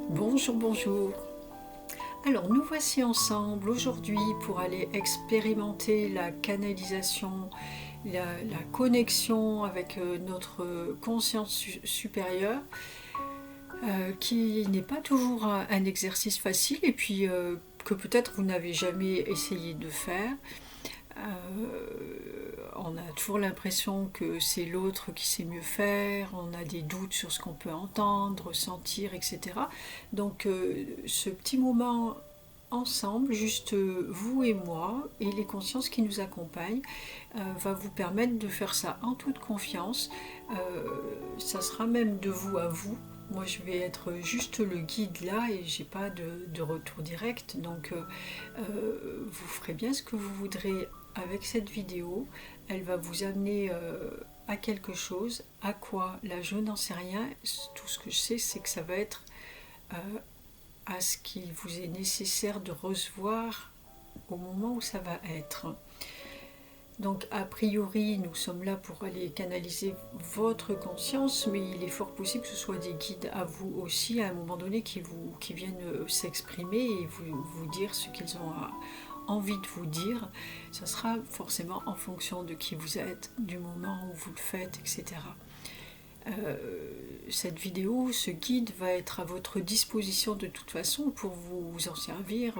Bonjour, bonjour. Alors nous voici ensemble aujourd'hui pour aller expérimenter la canalisation, la connexion avec notre conscience supérieure, qui n'est pas toujours un exercice facile et puis que peut-être vous n'avez jamais essayé de faire. On a toujours l'impression que c'est l'autre qui sait mieux faire, on a des doutes sur ce qu'on peut entendre, sentir, etc. Donc ce petit moment ensemble, juste vous et moi, et les consciences qui nous accompagnent, va vous permettre de faire ça en toute confiance. Ça sera même de vous à vous. Moi, je vais être juste le guide là et j'ai pas de retour direct. Donc, vous ferez bien ce que vous voudrez avec cette vidéo. Elle va vous amener à quelque chose. À quoi? Là, je n'en sais rien. Tout ce que je sais, c'est que ça va être euh, à ce qu'il vous est nécessaire de recevoir au moment où ça va être. Donc a priori, nous sommes là pour aller canaliser votre conscience, mais il est fort possible que ce soit des guides à vous aussi, à un moment donné, qui viennent s'exprimer et vous dire ce qu'ils ont envie de vous dire. Ça sera forcément en fonction de qui vous êtes, du moment où vous le faites, etc. Cette vidéo, ce guide va être à votre disposition de toute façon pour vous en servir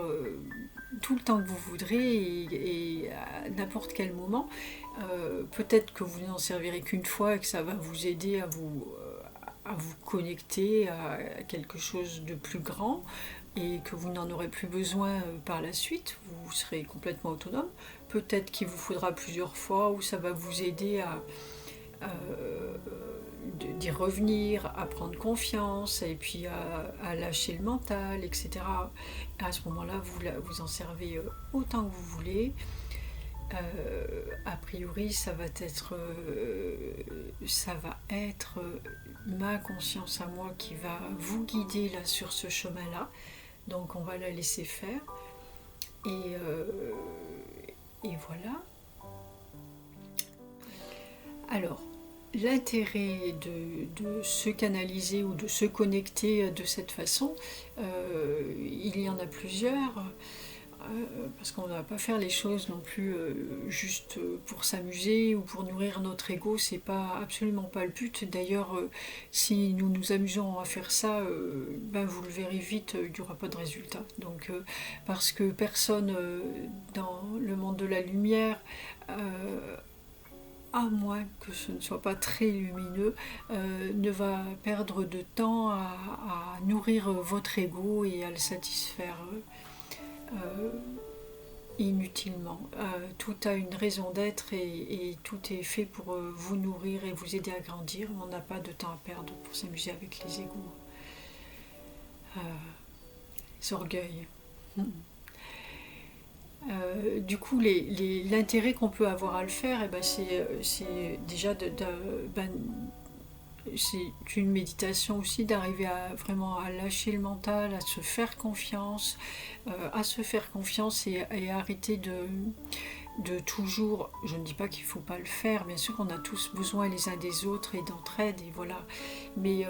tout le temps que vous voudrez et à n'importe quel moment. Peut-être que vous n'en servirez qu'une fois et que ça va vous aider à vous connecter à quelque chose de plus grand et que vous n'en aurez plus besoin par la suite, vous serez complètement autonome. Peut-être qu'il vous faudra plusieurs fois où ça va vous aider d'y revenir, à prendre confiance et puis à lâcher le mental, etc. À ce moment-là, vous en servez autant que vous voulez. A priori, ça va être ma conscience à moi qui va vous guider là sur ce chemin-là. Donc, on va la laisser faire. Et, euh, et voilà. Alors, l'intérêt de se canaliser ou de se connecter de cette façon, il y en a plusieurs, parce qu'on ne va pas faire les choses non plus juste pour s'amuser ou pour nourrir notre ego, c'est pas absolument pas le but. D'ailleurs, si nous nous amusons à faire ça, ben vous le verrez vite, il n'y aura pas de résultat. Donc, parce que personne dans le monde de la lumière à moins que ce ne soit pas très lumineux, ne va perdre de temps à nourrir votre ego et à le satisfaire euh, inutilement. Tout a une raison d'être et tout est fait pour vous nourrir et vous aider à grandir. On n'a pas de temps à perdre pour s'amuser avec les égos. Les orgueils. Du coup, l'intérêt qu'on peut avoir à le faire, eh ben, c'est déjà ben, c'est une méditation aussi d'arriver à vraiment à lâcher le mental, à se faire confiance et arrêter de toujours, je ne dis pas qu'il ne faut pas le faire, bien sûr qu'on a tous besoin les uns des autres et d'entraide et voilà, mais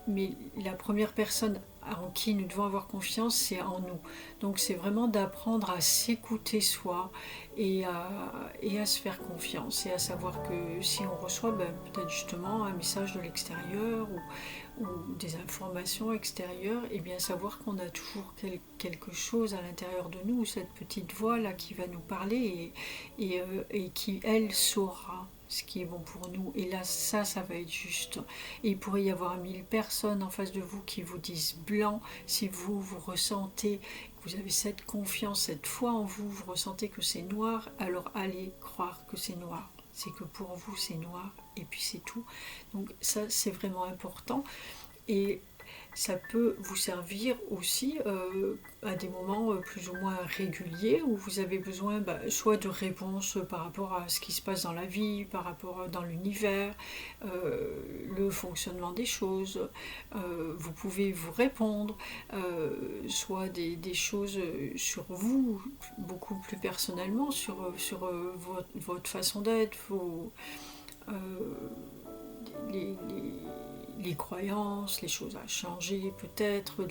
mais la première personne en qui nous devons avoir confiance, c'est en nous. Donc c'est vraiment d'apprendre à s'écouter soi et à se faire confiance et à savoir que si on reçoit ben, peut-être justement un message de l'extérieur ou des informations extérieures, et bien savoir qu'on a toujours quelque chose à l'intérieur de nous, cette petite voix là qui va nous parler et qui elle saura ce qui est bon pour nous. Et là, ça va être juste. Et il pourrait y avoir 1000 personnes en face de vous qui vous disent blanc. Si vous ressentez, que vous avez cette confiance, cette foi en vous, vous ressentez que c'est noir, alors allez croire que c'est noir. C'est que pour vous, c'est noir. Et puis c'est tout. Donc ça, c'est vraiment important. Et ça peut vous servir aussi à des moments plus ou moins réguliers où vous avez besoin soit de réponses par rapport à ce qui se passe dans la vie, par rapport dans l'univers, le fonctionnement des choses. Vous pouvez vous répondre, soit des choses sur vous, beaucoup plus personnellement, sur votre façon d'être, euh, les les croyances, les choses à changer peut-être,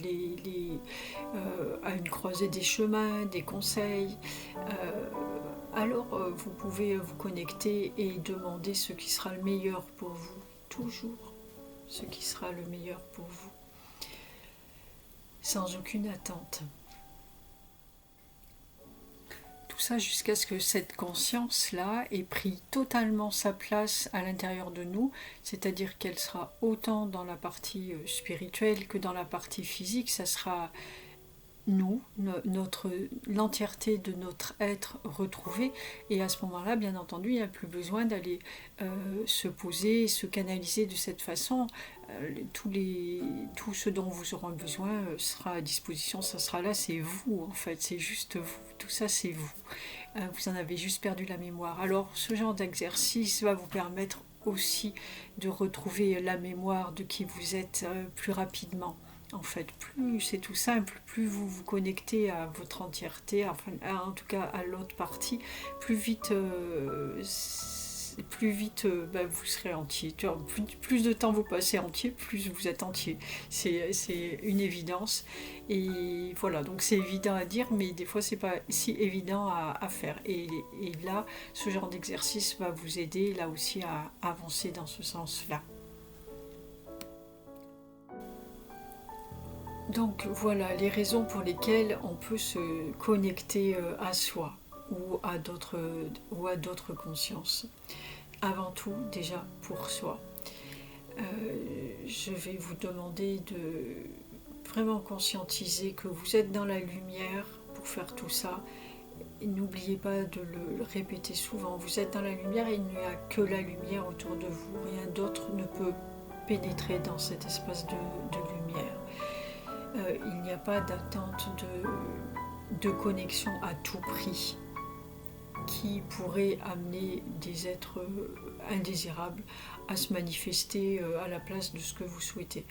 à une croisée des chemins, des conseils. Alors vous pouvez vous connecter et demander ce qui sera le meilleur pour vous, toujours ce qui sera le meilleur pour vous, sans aucune attente. Tout ça jusqu'à ce que cette conscience-là ait pris totalement sa place à l'intérieur de nous, c'est-à-dire qu'elle sera autant dans la partie spirituelle que dans la partie physique. Ça sera nous, l'entièreté de notre être retrouvé, et à ce moment-là, bien entendu, il n'y a plus besoin d'aller se poser, se canaliser de cette façon. Tout ce dont vous aurez besoin sera à disposition, ça sera là, c'est vous en fait, c'est juste vous, tout ça c'est vous. Vous en avez juste perdu la mémoire. Alors ce genre d'exercice va vous permettre aussi de retrouver la mémoire de qui vous êtes plus rapidement. En fait, plus c'est tout simple, plus vous vous connectez à votre entièreté, enfin, en tout cas à l'autre partie, plus vite, vous serez entier. Plus de temps vous passez entier, plus vous êtes entier. C'est une évidence. Et voilà, donc c'est évident à dire, mais des fois c'est pas si évident à faire. Et là, ce genre d'exercice va vous aider là aussi à avancer dans ce sens-là. Donc voilà les raisons pour lesquelles on peut se connecter à soi ou à d'autres consciences. Avant tout, déjà pour soi. Je vais vous demander de vraiment conscientiser que vous êtes dans la lumière pour faire tout ça. Et n'oubliez pas de le répéter souvent. Vous êtes dans la lumière et il n'y a que la lumière autour de vous. Rien d'autre ne peut pénétrer dans cet espace de lumière. Il n'y a pas d'attente de connexion à tout prix qui pourrait amener des êtres indésirables à se manifester à la place de ce que vous souhaitez.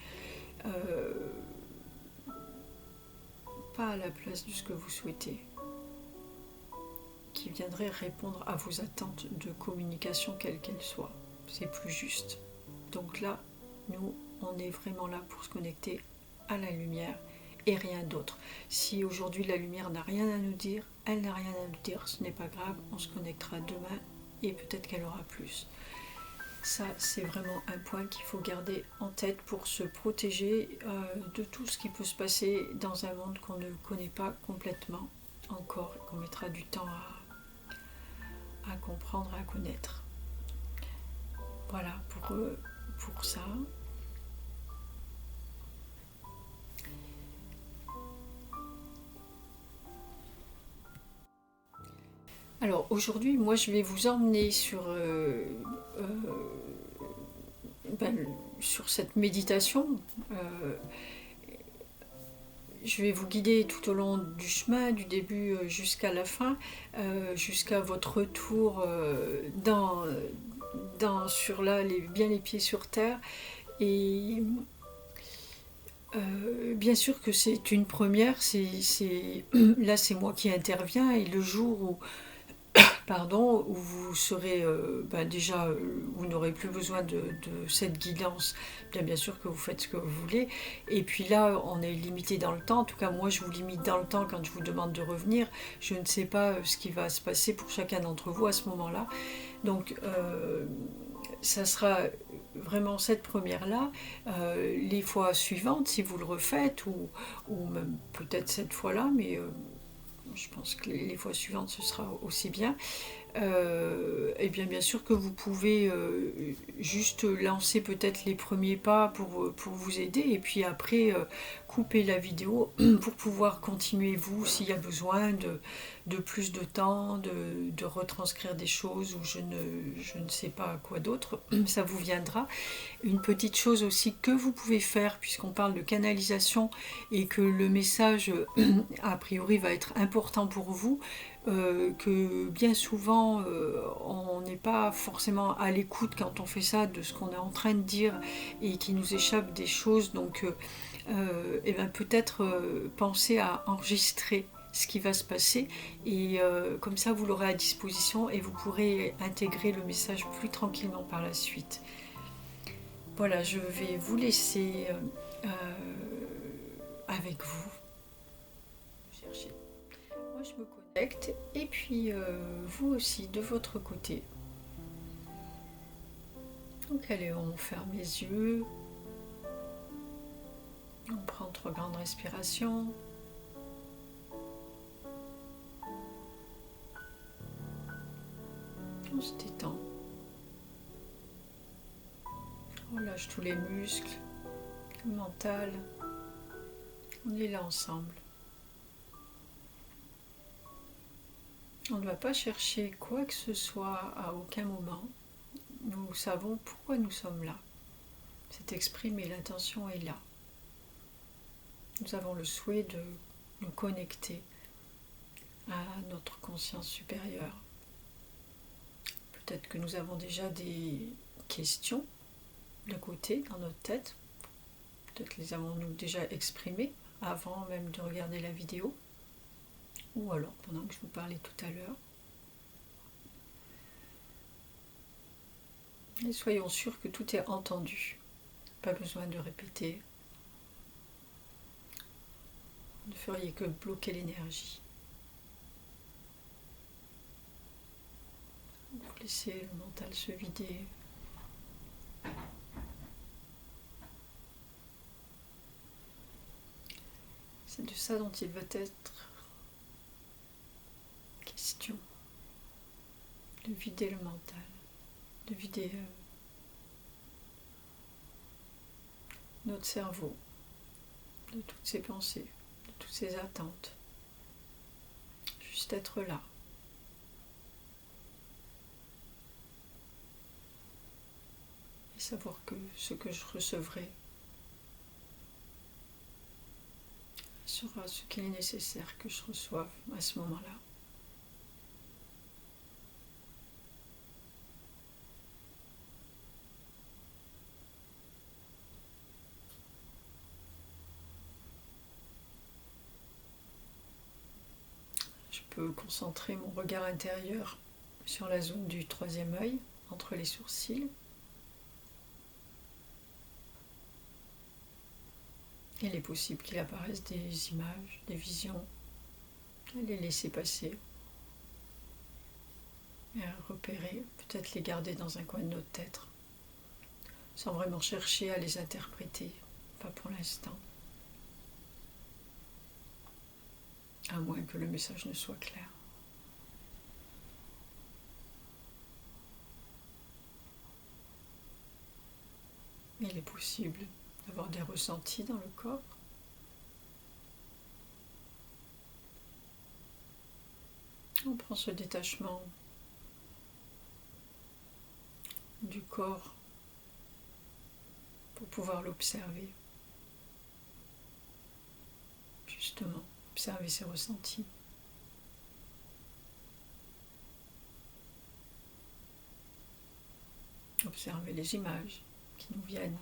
Pas à la place de ce que vous souhaitez, qui viendrait répondre à vos attentes de communication, quelle qu'elle soit. C'est plus juste. Donc là, nous, on est vraiment là pour se connecter à la lumière et rien d'autre. Si aujourd'hui la lumière n'a rien à nous dire, elle n'a rien à nous dire, ce n'est pas grave, on se connectera demain et peut-être qu'elle aura plus. Ça, c'est vraiment un point qu'il faut garder en tête pour se protéger de tout ce qui peut se passer dans un monde qu'on ne connaît pas complètement encore, qu'on mettra du temps à comprendre, à connaître. Voilà pour ça. Alors aujourd'hui, moi je vais vous emmener sur cette méditation. Je vais vous guider tout au long du chemin, du début jusqu'à la fin, jusqu'à votre retour sur là, bien les pieds sur terre. Et bien sûr que c'est une première, là c'est moi qui interviens, et le jour où vous serez vous n'aurez plus besoin de cette guidance. Bien sûr que vous faites ce que vous voulez. Et puis là, on est limité dans le temps. En tout cas, moi, je vous limite dans le temps quand je vous demande de revenir. Je ne sais pas ce qui va se passer pour chacun d'entre vous à ce moment-là. Donc, ça sera vraiment cette première-là. Les fois suivantes, si vous le refaites, ou même peut-être cette fois-là, mais je pense que les fois suivantes ce sera aussi bien. Et bien sûr que vous pouvez juste lancer peut-être les premiers pas pour vous aider, et puis après couper la vidéo pour pouvoir continuer vous s'il y a besoin de plus de temps, de retranscrire des choses, ou je ne sais pas quoi d'autre, ça vous viendra. Une petite chose aussi que vous pouvez faire, puisqu'on parle de canalisation et que le message a priori va être important pour vous, que bien souvent on n'est pas forcément à l'écoute quand on fait ça de ce qu'on est en train de dire et qui nous échappe des choses, donc peut-être penser à enregistrer ce qui va se passer, et comme ça vous l'aurez à disposition et vous pourrez intégrer le message plus tranquillement par la suite. voilà, je vais vous laisser avec vous. Cherchez. Moi, je me connecte et puis vous aussi de votre côté. Donc allez, on ferme les yeux. On prend 3 grandes respirations. On se détend. On lâche tous les muscles, le mental. On est là ensemble. On ne va pas chercher quoi que ce soit à aucun moment. Nous savons pourquoi nous sommes là. C'est exprimé, l'intention est là. Nous avons le souhait de nous connecter à notre conscience supérieure. Peut-être que nous avons déjà des questions de côté dans notre tête. Peut-être les avons-nous déjà exprimées avant même de regarder la vidéo. Ou alors pendant que je vous parlais tout à l'heure. Et soyons sûrs que tout est entendu. Pas besoin de répéter. Vous ne feriez que bloquer l'énergie. Vous laissez le mental se vider. C'est de ça dont il va être question. De vider le mental. De vider notre cerveau de toutes ses pensées, de toutes ses attentes. Juste être là. Et savoir que ce que je recevrai sera ce qu'il est nécessaire que je reçoive à ce moment-là. Je peux concentrer mon regard intérieur sur la zone du 3e œil, entre les sourcils. Il est possible qu'il apparaisse des images, des visions, à les laisser passer, et à repérer, peut-être les garder dans un coin de notre tête, sans vraiment chercher à les interpréter, pas pour l'instant. À moins que le message ne soit clair. Il est possible d'avoir des ressentis dans le corps. On prend ce détachement du corps pour pouvoir l'observer. Justement, observer ses ressentis. Observer les images qui nous viennent.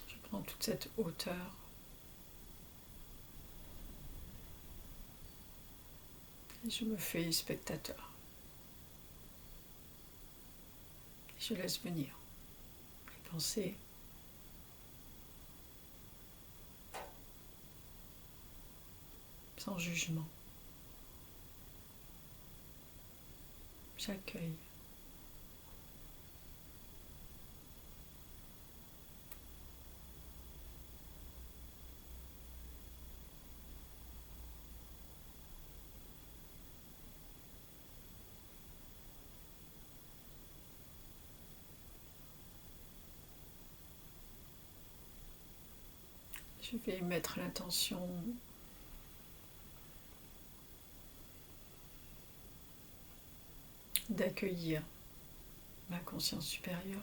Je prends toute cette hauteur. Et je me fais spectateur. Je laisse venir les pensées. Sans jugement. J'accueille. Je vais mettre l'intention d'accueillir ma conscience supérieure,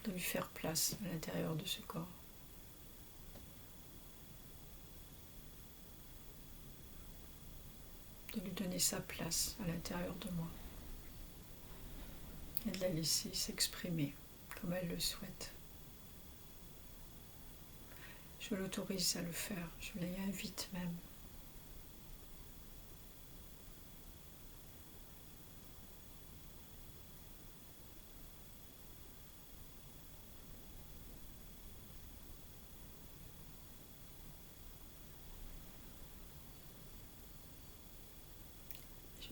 de lui faire place à l'intérieur de ce corps. De lui donner sa place à l'intérieur de moi et de la laisser s'exprimer comme elle le souhaite. Je l'autorise à le faire, je l'y invite même.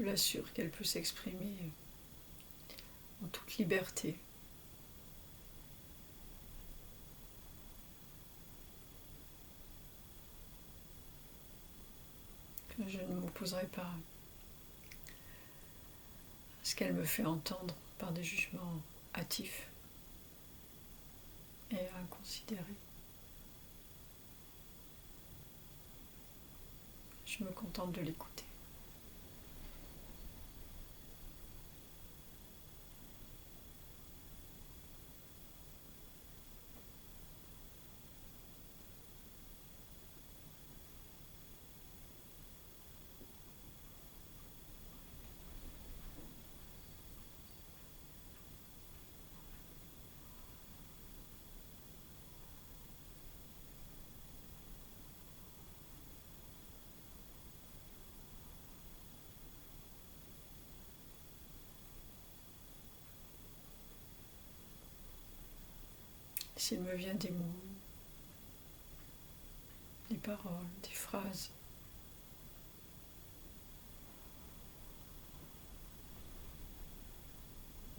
Je l'assure qu'elle peut s'exprimer en toute liberté. Je ne m'opposerai pas à ce qu'elle me fait entendre par des jugements hâtifs et inconsidérés. Je me contente de l'écouter. S'il me vient des mots, des paroles, des phrases,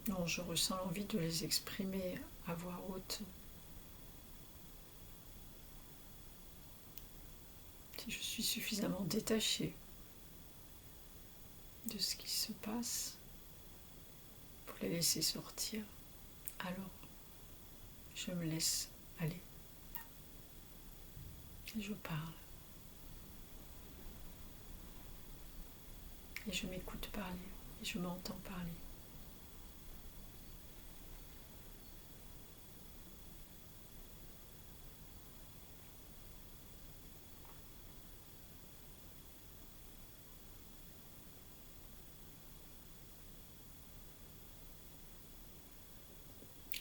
dont je ressens l'envie de les exprimer à voix haute, si je suis suffisamment détachée de ce qui se passe pour les laisser sortir, alors je me laisse aller et je parle et je m'écoute parler et je m'entends parler.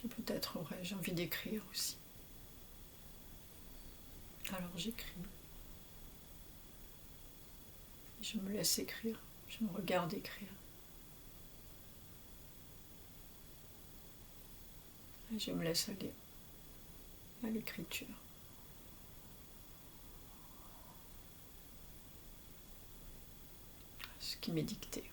Et peut-être aurais-je envie d'écrire aussi. Alors j'écris. Je me laisse écrire. Je me regarde écrire. Et je me laisse aller à l'écriture. Ce qui m'est dicté.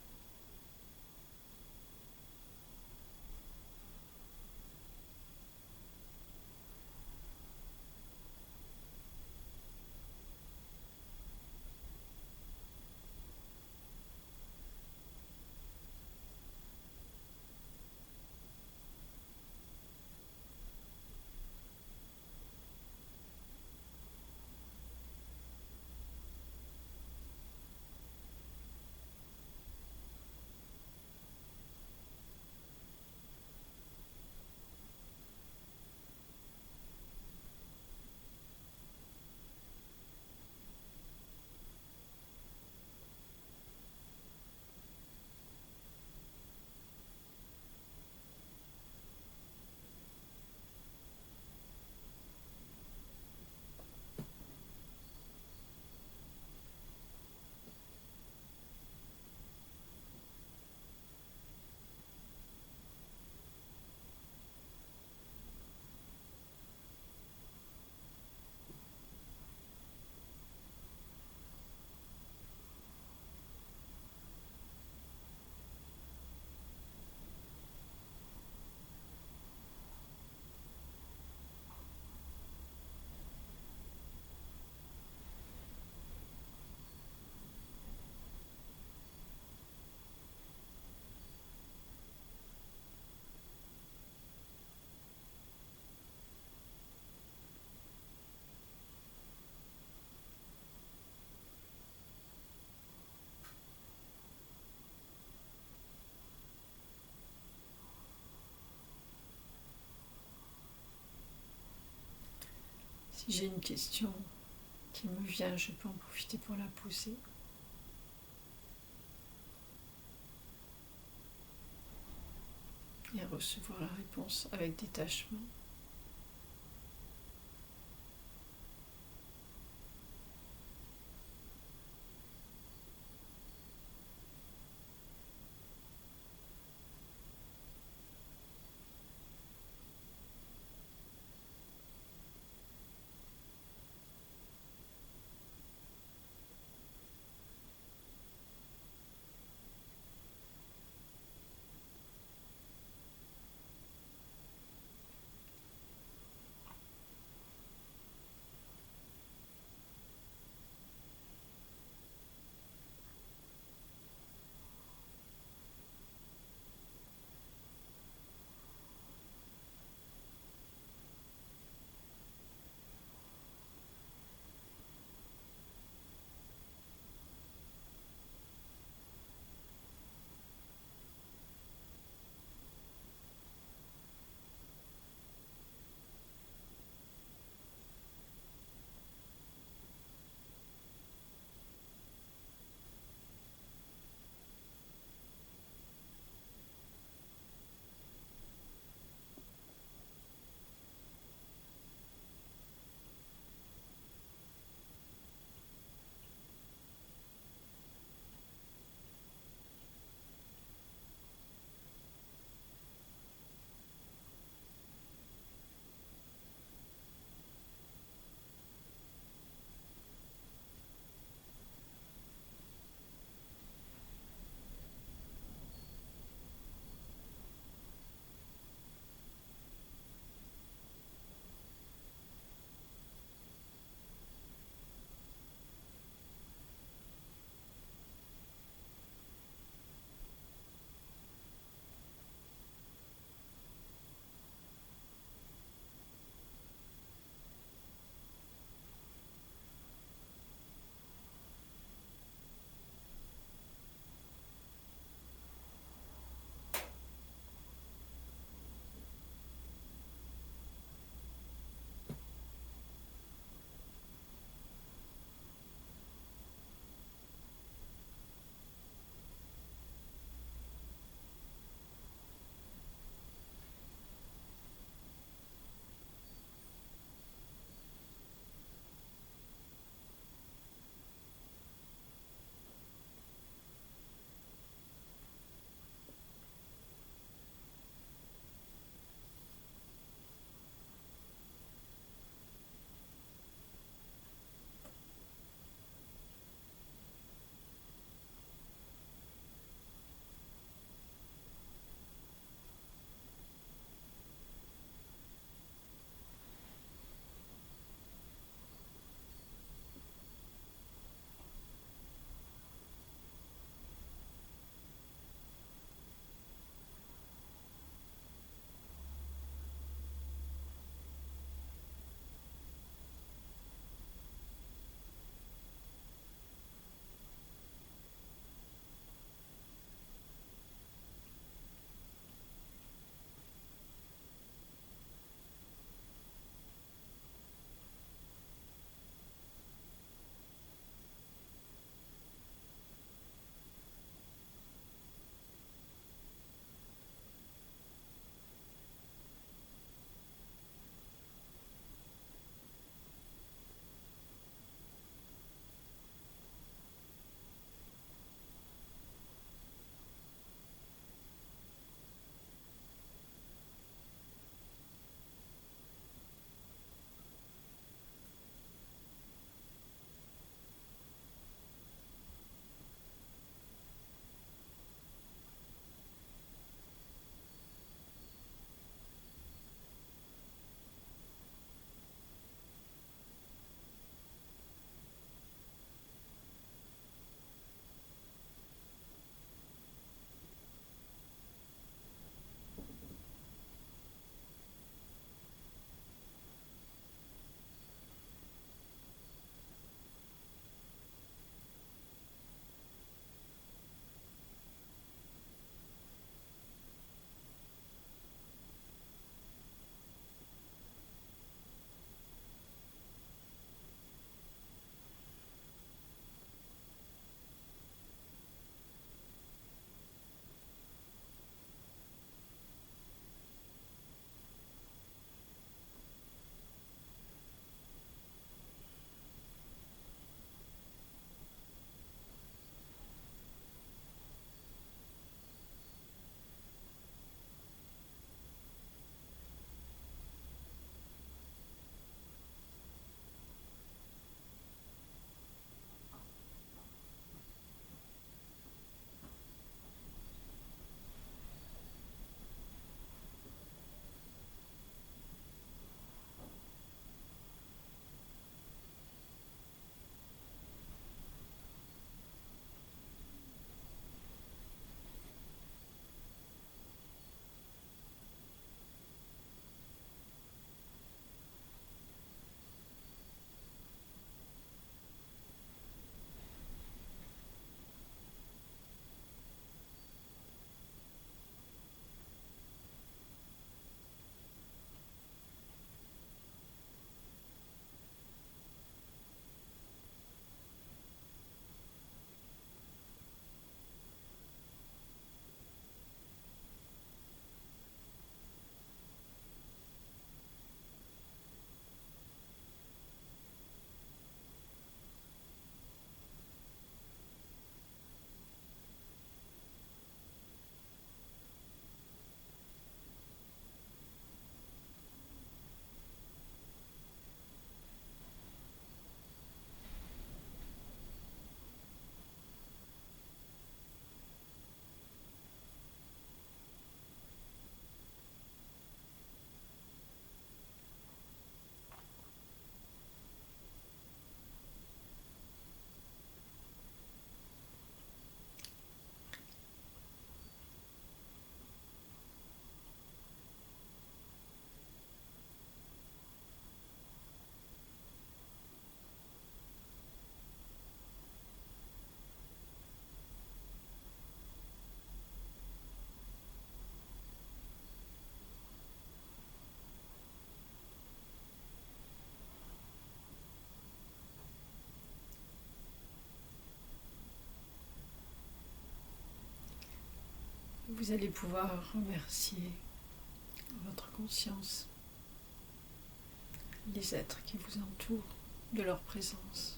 Si j'ai une question qui me vient, je peux en profiter pour la poser. Et recevoir la réponse avec détachement. Vous allez pouvoir remercier votre conscience, les êtres qui vous entourent, de leur présence.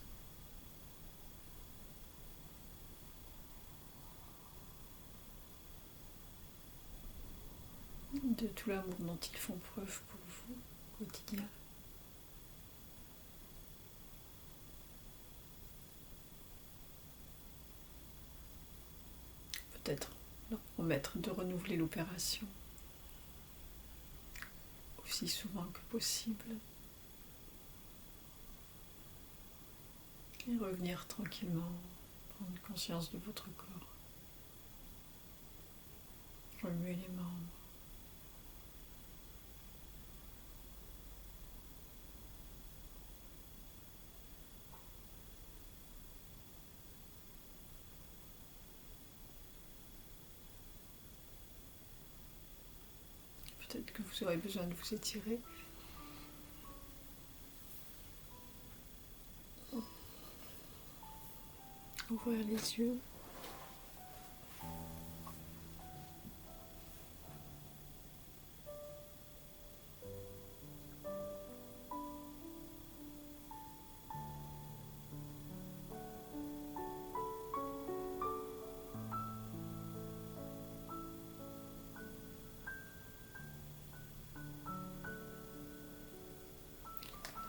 De tout l'amour dont ils font preuve pour vous au quotidien. Peut-être leur promettre de renouveler l'opération aussi souvent que possible et revenir tranquillement, prendre conscience de votre corps, remuer les membres. Peut-être que vous aurez besoin de vous étirer. Ouvrir les yeux.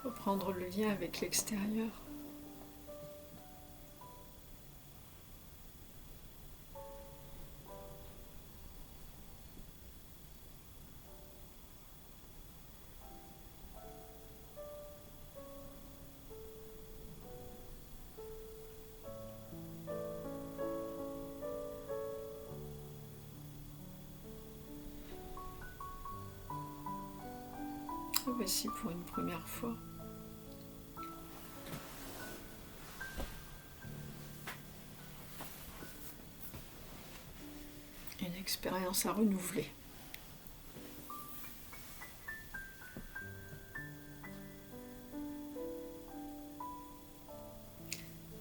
Reprendre le lien avec l'extérieur. Et voici pour une première fois. Une expérience à renouveler.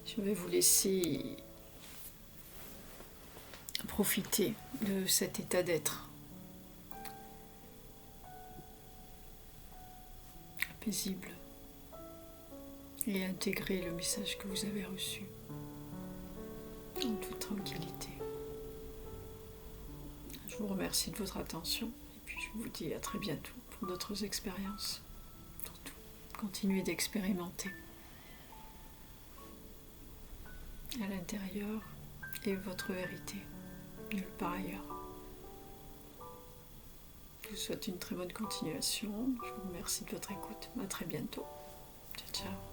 Je vais vous laisser profiter de cet état d'être paisible et intégrer le message que vous avez reçu en toute tranquillité. Je vous remercie de votre attention et puis je vous dis à très bientôt pour d'autres expériences. Surtout, continuez d'expérimenter à l'intérieur et votre vérité, nulle part ailleurs. Je vous souhaite une très bonne continuation. Je vous remercie de votre écoute. À très bientôt. Ciao, ciao.